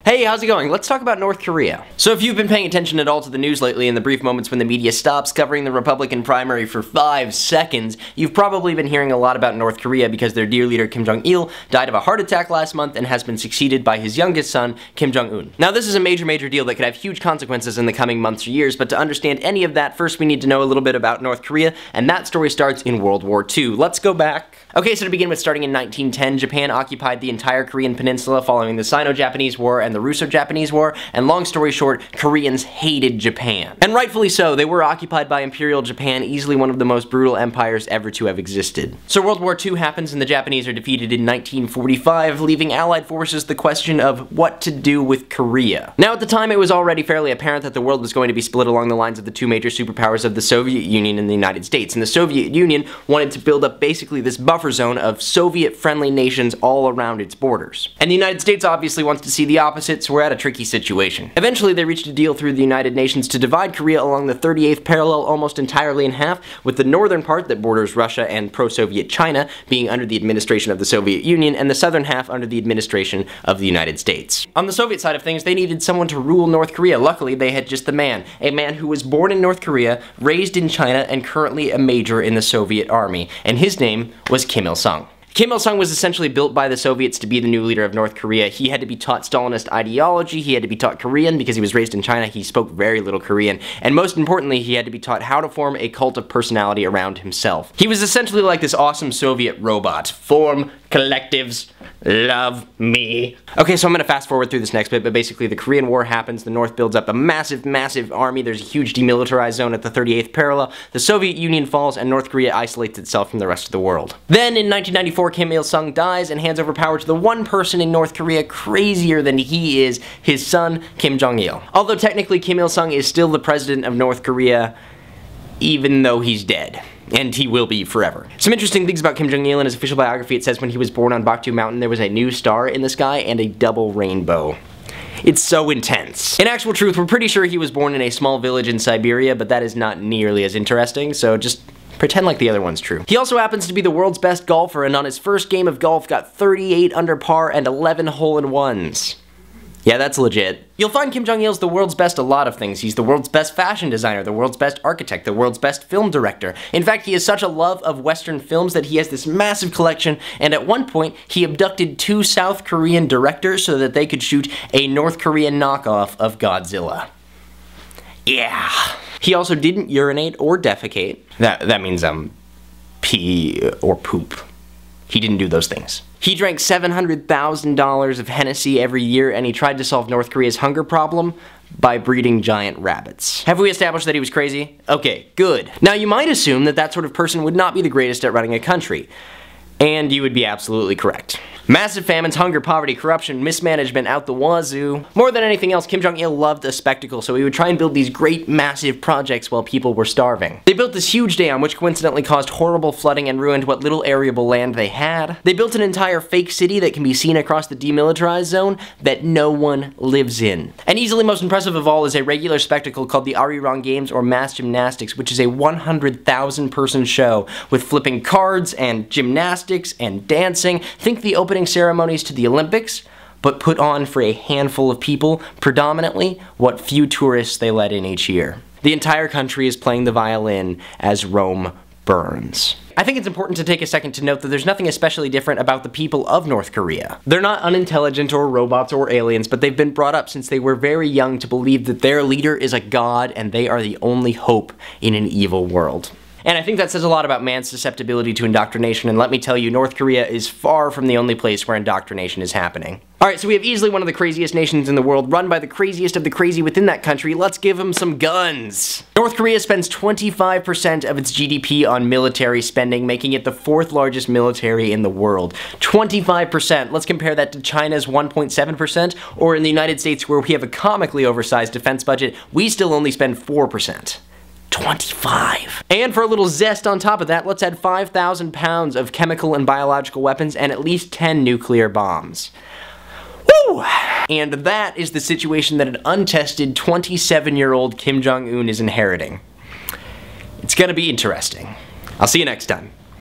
Hey, how's it going? Let's talk about North Korea. So if you've been paying attention at all to the news lately in the brief moments when the media stops covering the Republican primary for 5 seconds, you've probably been hearing a lot about North Korea because their dear leader Kim Jong-il died of a heart attack last month and has been succeeded by his youngest son, Kim Jong-un. Now this is a major deal that could have huge consequences in the coming months or years, but to understand any of that, first we need to know a little bit about North Korea, and that story starts in World War II. Let's go back. Okay, so to begin with, starting in 1910, Japan occupied the entire Korean peninsula following the Sino-Japanese War and the Russo-Japanese War, and long story short, Koreans hated Japan. And rightfully so, they were occupied by Imperial Japan, easily one of the most brutal empires ever to have existed. So World War II happens and the Japanese are defeated in 1945, leaving Allied forces the question of what to do with Korea. Now at the time it was already fairly apparent that the world was going to be split along the lines of the two major superpowers of the Soviet Union and the United States, and the Soviet Union wanted to build up basically this buffer zone of Soviet-friendly nations all around its borders. And the United States obviously wants to see the opposite, so we're at a tricky situation. Eventually they reached a deal through the United Nations to divide Korea along the 38th parallel almost entirely in half, with the northern part that borders Russia and pro-Soviet China being under the administration of the Soviet Union, and the southern half under the administration of the United States. On the Soviet side of things, they needed someone to rule North Korea. Luckily, they had just the man, a man who was born in North Korea, raised in China, and currently a major in the Soviet army, and his name was Kim Il-sung. Kim Il-sung was essentially built by the Soviets to be the new leader of North Korea. He had to be taught Stalinist ideology, he had to be taught Korean because he was raised in China, he spoke very little Korean, and most importantly, he had to be taught how to form a cult of personality around himself. He was essentially like this awesome Soviet robot. Form collectives, love me. Okay, so I'm gonna fast forward through this next bit, but basically the Korean War happens, the North builds up a massive army, there's a huge demilitarized zone at the 38th parallel, the Soviet Union falls, and North Korea isolates itself from the rest of the world. Then in 1994, Kim Il-sung dies and hands over power to the one person in North Korea crazier than he is, his son, Kim Jong-il. Although technically Kim Il-sung is still the president of North Korea, even though he's dead. And he will be forever. Some interesting things about Kim Jong-il in his official biography. It says when he was born on Boktu Mountain there was a new star in the sky and a double rainbow. It's so intense. In actual truth, we're pretty sure he was born in a small village in Siberia, but that is not nearly as interesting, so just pretend like the other one's true. He also happens to be the world's best golfer, and on his first game of golf got 38 under par and 11 hole-in-ones. Yeah, that's legit. You'll find Kim Jong-il's the world's best a lot of things. He's the world's best fashion designer, the world's best architect, the world's best film director. In fact, he has such a love of Western films that he has this massive collection, and at one point, he abducted 2 South Korean directors so that they could shoot a North Korean knockoff of Godzilla. Yeah. He also didn't urinate or defecate. That means, pee or poop. He didn't do those things. He drank $700,000 of Hennessy every year, and he tried to solve North Korea's hunger problem by breeding giant rabbits. Have we established that he was crazy? Okay, good. Now you might assume that that sort of person would not be the greatest at running a country. And you would be absolutely correct. Massive famines, hunger, poverty, corruption, mismanagement out the wazoo. More than anything else, Kim Jong-il loved a spectacle, so he would try and build these great, massive projects while people were starving. They built this huge dam, which coincidentally caused horrible flooding and ruined what little arable land they had. They built an entire fake city that can be seen across the demilitarized zone that no one lives in. And easily most impressive of all is a regular spectacle called the Arirang Games, or Mass Gymnastics, which is a 100,000 person show with flipping cards and gymnastics and dancing. Think the opening ceremonies to the Olympics, but put on for a handful of people, predominantly what few tourists they let in each year. The entire country is playing the violin as Rome burns. I think it's important to take a second to note that there's nothing especially different about the people of North Korea. They're not unintelligent or robots or aliens, but they've been brought up since they were very young to believe that their leader is a god and they are the only hope in an evil world. And I think that says a lot about man's susceptibility to indoctrination, and let me tell you, North Korea is far from the only place where indoctrination is happening. Alright, so we have easily one of the craziest nations in the world, run by the craziest of the crazy within that country. Let's give them some guns! North Korea spends 25% of its GDP on military spending, making it the 4th largest military in the world. 25%! Let's compare that to China's 1.7%, or in the United States, where we have a comically oversized defense budget, we still only spend 4%. 25. And for a little zest on top of that, let's add 5,000 pounds of chemical and biological weapons and at least 10 nuclear bombs. Woo! And that is the situation that an untested 27-year-old Kim Jong-un is inheriting. It's gonna be interesting. I'll see you next time.